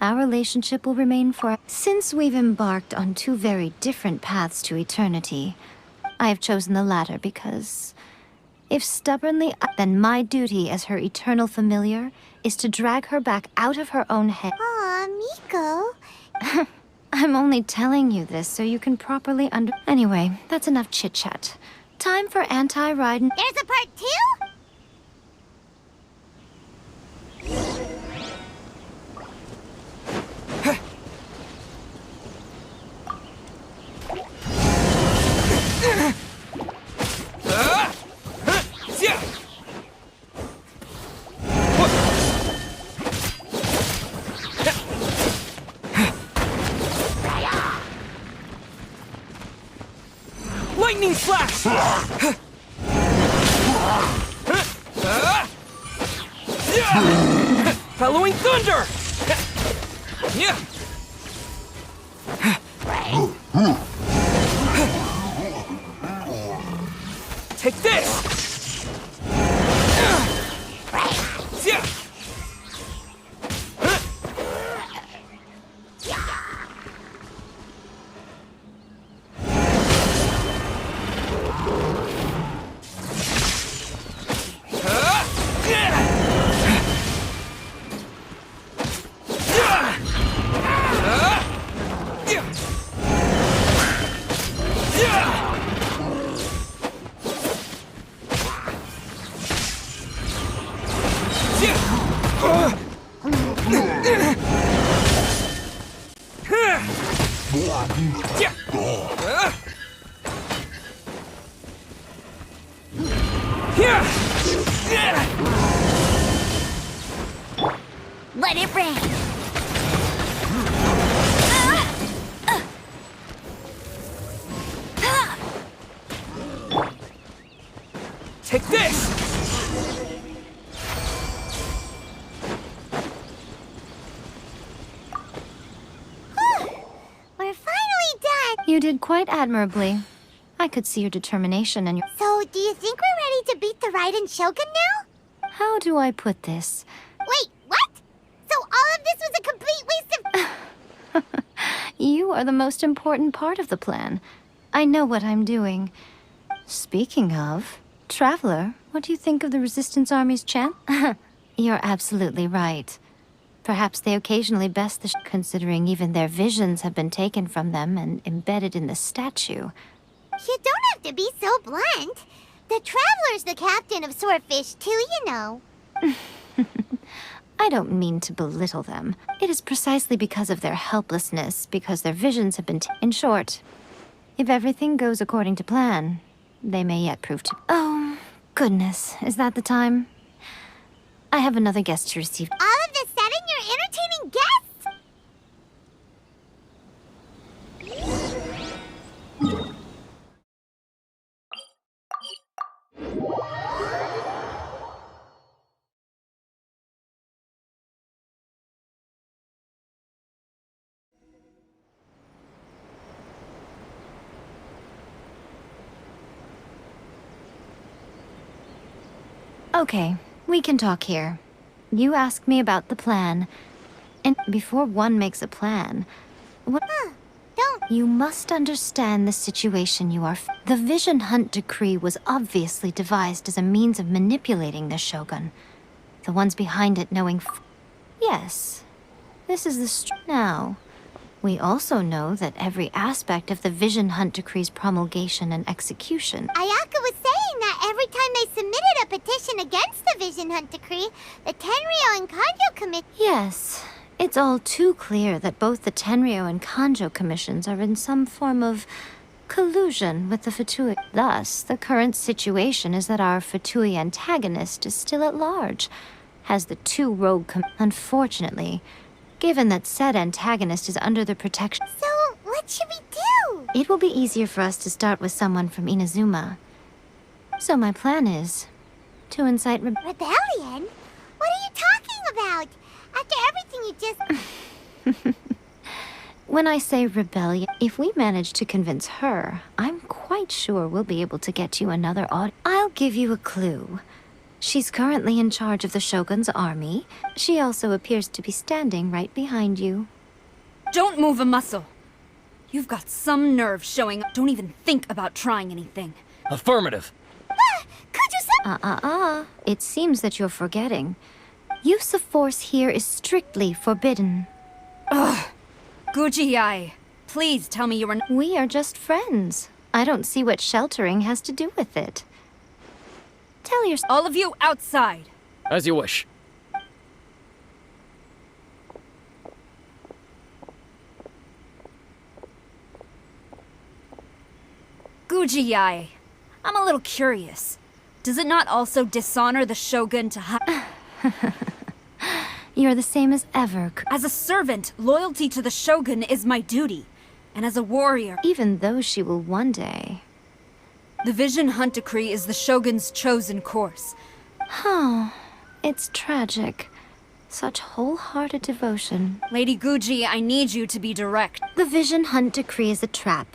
Speaker 12: our relationship will remain for... Since we've embarked on two very different paths to eternity, I have chosen the latter because if stubbornly, then my duty as her eternal familiar is to drag her back out of her own head.
Speaker 2: Aw, Miko.
Speaker 12: I'm only telling you this so you can properly Anyway, that's enough chit-chat. Time for anti-Raiden.
Speaker 2: There's a part 2?
Speaker 11: Lightning slash! Following thunder! Take this!
Speaker 2: Let it rain.
Speaker 11: Take this!
Speaker 2: We're finally done.
Speaker 12: You did quite admirably. I could see your determination and your...
Speaker 2: So, do you think we're ready to beat the Raiden Shogun now?
Speaker 12: How do I put this?
Speaker 2: Wait, what? So all of this was a complete waste of...
Speaker 12: You are the most important part of the plan. I know what I'm doing. Speaking of, Traveler, what do you think of the Resistance Army's chant? You're absolutely right. Perhaps they occasionally best the considering even their visions have been taken from them and embedded in the statue.
Speaker 2: You don't have to be so blunt. The Traveler's the captain of Swordfish too, you know.
Speaker 12: I don't mean to belittle them. It is precisely because of their helplessness, because their visions have been in short, if everything goes according to plan, they may yet prove to... Oh, goodness, is that the time? I have another guest to receive.
Speaker 2: All of the sudden, you're entertaining guests?
Speaker 12: Okay, we can talk here. You asked me about the plan. And before one makes a plan, what...
Speaker 2: Don't...
Speaker 12: You must understand the situation you are... The Vision Hunt Decree was obviously devised as a means of manipulating the Shogun. The ones behind it knowing... Yes, this is the... Now, we also know that every aspect of the Vision Hunt Decree's promulgation and execution...
Speaker 2: Ayaka was saying that every time they submitted a petition against the Vision Hunt Decree, the Tenryo and Kanjo Commit...
Speaker 12: Yes, it's all too clear that both the Tenryo and Kanjo commissions are in some form of collusion with the Fatui. Thus, the current situation is that our Fatui antagonist is still at large, has the two rogue Unfortunately, given that said antagonist is under the protection...
Speaker 2: So, what should we do?
Speaker 12: It will be easier for us to start with someone from Inazuma. So my plan is to incite
Speaker 2: Rebellion? What are you talking about? After everything you just...
Speaker 12: When I say rebellion, if we manage to convince her, I'm quite sure we'll be able to get you another I'll give you a clue. She's currently in charge of the Shogun's army. She also appears to be standing right behind you.
Speaker 13: Don't move a muscle. You've got some nerve showing up. Don't even think about trying anything.
Speaker 4: Affirmative.
Speaker 2: Could you say...
Speaker 12: It seems that you're forgetting. Use of force here is strictly forbidden.
Speaker 13: Ugh. Guji-ai, please tell me you were...
Speaker 12: We are just friends. I don't see what sheltering has to do with it. Tell your...
Speaker 13: All of you outside.
Speaker 4: As you wish.
Speaker 13: Guji-ai, I'm a little curious. Does it not also dishonor the Shogun to
Speaker 12: You're the same as ever.
Speaker 13: As a servant, loyalty to the Shogun is my duty. And as a warrior...
Speaker 12: Even though she will one day...
Speaker 13: The Vision Hunt Decree is the Shogun's chosen course.
Speaker 12: It's tragic. Such wholehearted devotion.
Speaker 13: Lady Guji, I need you to be direct.
Speaker 12: The Vision Hunt Decree is a trap.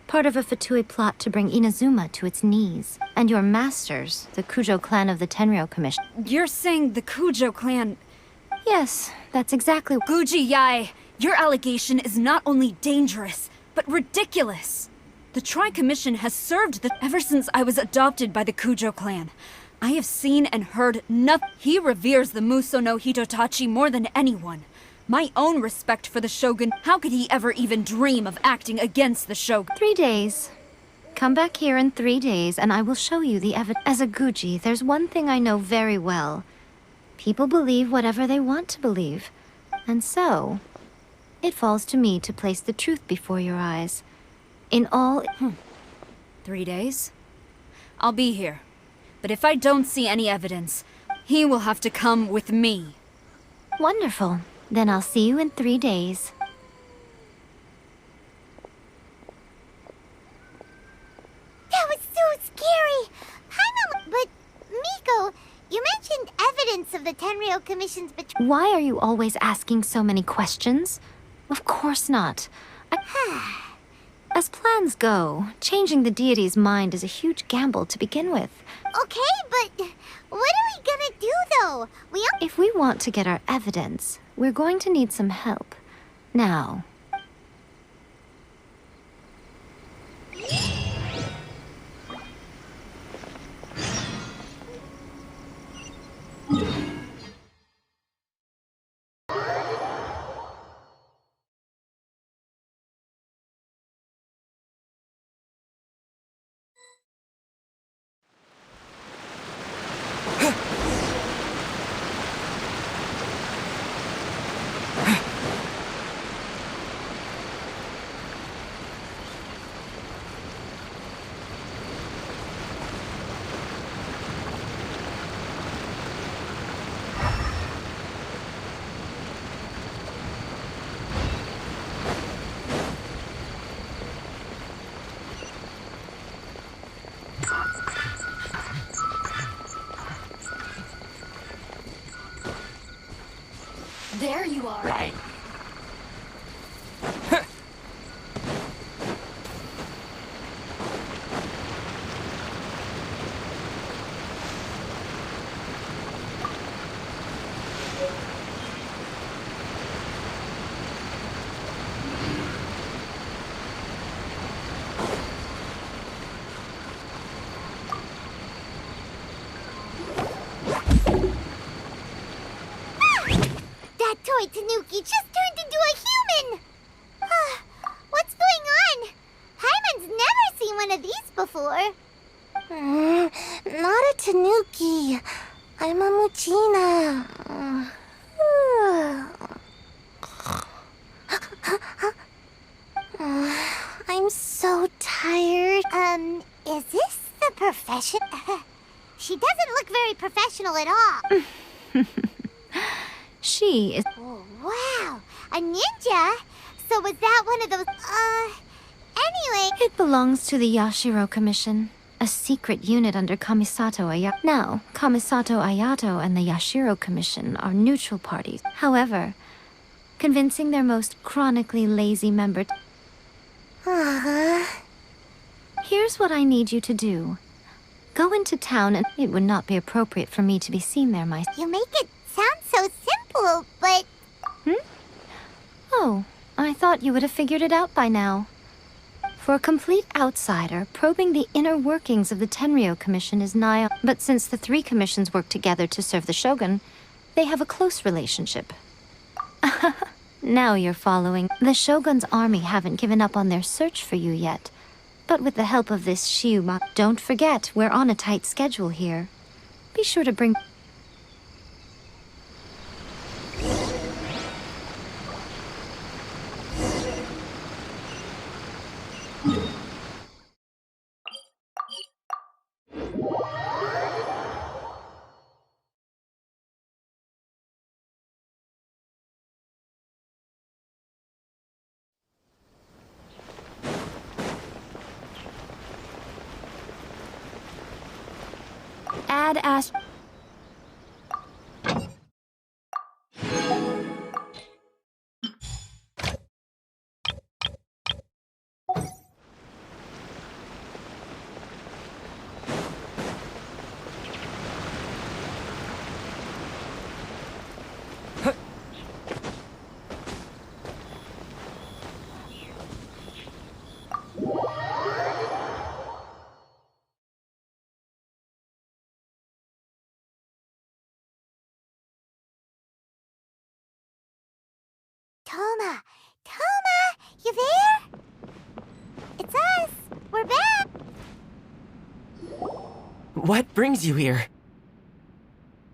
Speaker 12: Part of a Fatui plot to bring Inazuma to its knees. And your masters, the Kujo clan of the Tenryo Commission.
Speaker 13: You're saying the Kujo clan...
Speaker 12: Yes, that's exactly...
Speaker 13: Guji-ai, your allegation is not only dangerous, but ridiculous. The Tri-Commission has served ever since I was adopted by the Kujo clan. I have seen and heard nothing. He reveres the Muso no Hitotachi more than anyone. My own respect for the Shogun, how could he ever even dream of acting against the Shogun?
Speaker 12: 3 days. Come back here in 3 days and I will show you the evidence. As a Guji, there's one thing I know very well. People believe whatever they want to believe. And so, It falls to me to place the truth before your eyes. In all...
Speaker 13: 3 days? I'll be here. But if I don't see any evidence, he will have to come with me.
Speaker 12: Wonderful. Then I'll see you in 3 days.
Speaker 2: That was so scary! Hi, Mama! But, Miko, you mentioned evidence of the Tenryou Commission's betrayal.
Speaker 12: Why are you always asking so many questions? Of course not. As plans go, changing the deity's mind is a huge gamble to begin with.
Speaker 2: Okay, but what are we gonna do, though?
Speaker 12: If we want to get our evidence, we're going to need some help. Now...
Speaker 7: There you are. Right.
Speaker 2: That toy Tanuki just turned into a human! What's going on? Paimon's never seen one of these before.
Speaker 3: Not a Tanuki. I'm a Muchina. I'm so tired.
Speaker 2: Is this the profession? She doesn't look very professional at all.
Speaker 12: She is...
Speaker 2: Oh, wow, a ninja? So was that one of those, anyway...
Speaker 12: It belongs to the Yashiro Commission, a secret unit under Kamisato Ayato. Now, Kamisato Ayato and the Yashiro Commission are neutral parties. However, convincing their most chronically lazy member... Here's what I need you to do. Go into town and... It would not be appropriate for me to be seen there myself.
Speaker 2: You make it sound so simple, but...
Speaker 12: Oh, I thought you would have figured it out by now. For a complete outsider, probing the inner workings of the Tenryou Commission is nigh... But since the 3 commissions work together to serve the Shogun, they have a close relationship. Now you're following. The Shogun's army haven't given up on their search for you yet. But with the help of this Shiuma, don't forget, we're on a tight schedule here. Be sure to bring... Add as...
Speaker 2: Toma, you there? It's us. We're back.
Speaker 14: What brings you here?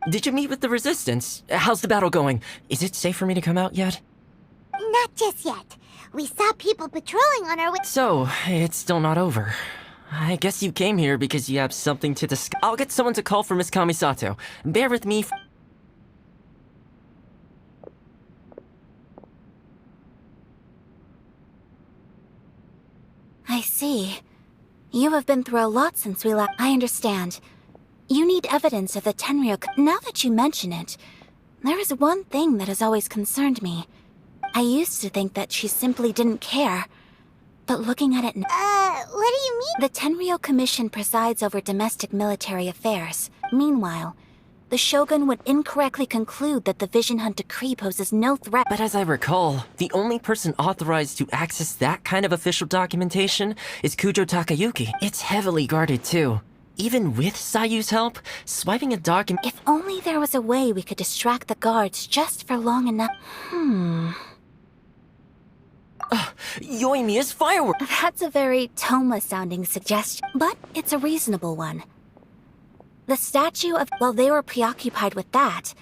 Speaker 14: Did you meet with the Resistance? How's the battle going? Is it safe for me to come out yet?
Speaker 2: Not Not just yet. We saw people patrolling on our way.
Speaker 14: So, it's still not over. I guess you came here because you have something to discuss. I'll get someone to call for Miss Kamisato. Bear with me.
Speaker 15: I see. You have been through a lot since we left. I understand. You need evidence of the Tenryou. Now that you mention it, there is one thing that has always concerned me. I used to think that she simply didn't care. But looking at it now...
Speaker 2: what do you mean?
Speaker 15: The Tenryou Commission presides over domestic military affairs. Meanwhile, the Shogun would incorrectly conclude that the Vision Hunt Decree poses no threat.
Speaker 14: But as I recall, the only person authorized to access that kind of official documentation is Kujo Takayuki. It's heavily guarded too. Even with Sayu's help, swiping a document...
Speaker 15: If only there was a way we could distract the guards just for long enough...
Speaker 14: Yoimiya's firework!
Speaker 15: That's a very Toma-sounding suggestion, but it's a reasonable one. The statue of... While they were preoccupied with that,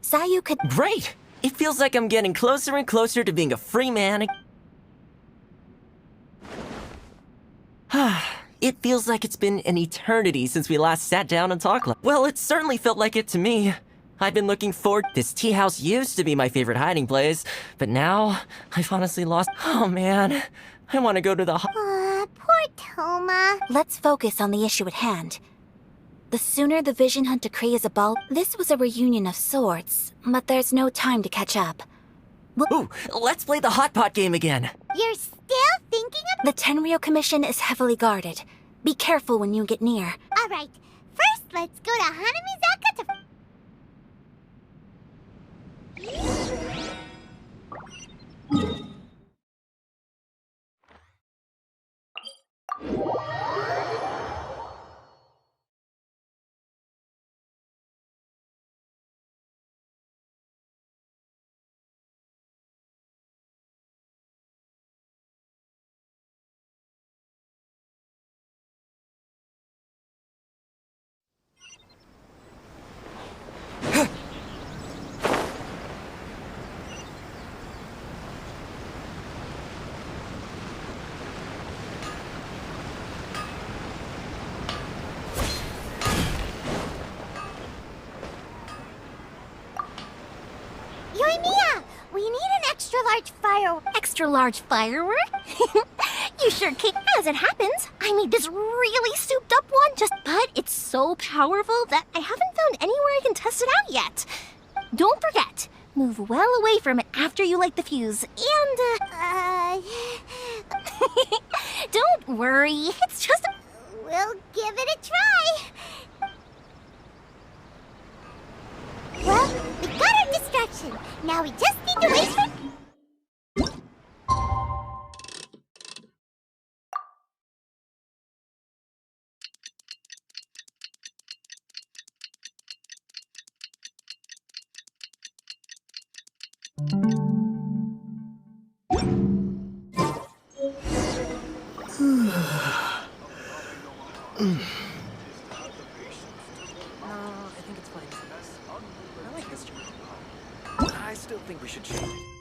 Speaker 15: Sayu could...
Speaker 14: Great! It feels like I'm getting closer and closer to being a free man. It feels like it's been an eternity since we last sat down and talked. Well, it certainly felt like it to me. I've been looking forward. This tea house used to be my favorite hiding place, but now I've honestly lost. Oh man, I want to go to the.
Speaker 2: Poor Toma.
Speaker 15: Let's focus on the issue at hand. The sooner the Vision Hunt Decree is abolished. This was a reunion of sorts, but there's no time to catch up.
Speaker 14: Ooh, let's play the hot pot game again.
Speaker 2: You're still thinking of...
Speaker 15: The Tenryou Commission is heavily guarded. Be careful when you get near.
Speaker 2: All right. First, let's go to Hanamizaka to... Yoimiya, we need an extra-large firework.
Speaker 3: Extra-large firework? You sure can. As it happens, I made this really souped-up one, but it's so powerful that I haven't found anywhere I can test it out yet. Don't forget, move well away from it after you light the fuse, and, Don't worry, it's just...
Speaker 2: We'll give it a try. Well, we got our distraction. Now we just need to wait for...
Speaker 4: I think it's fine. I like this job. I still think we should change it.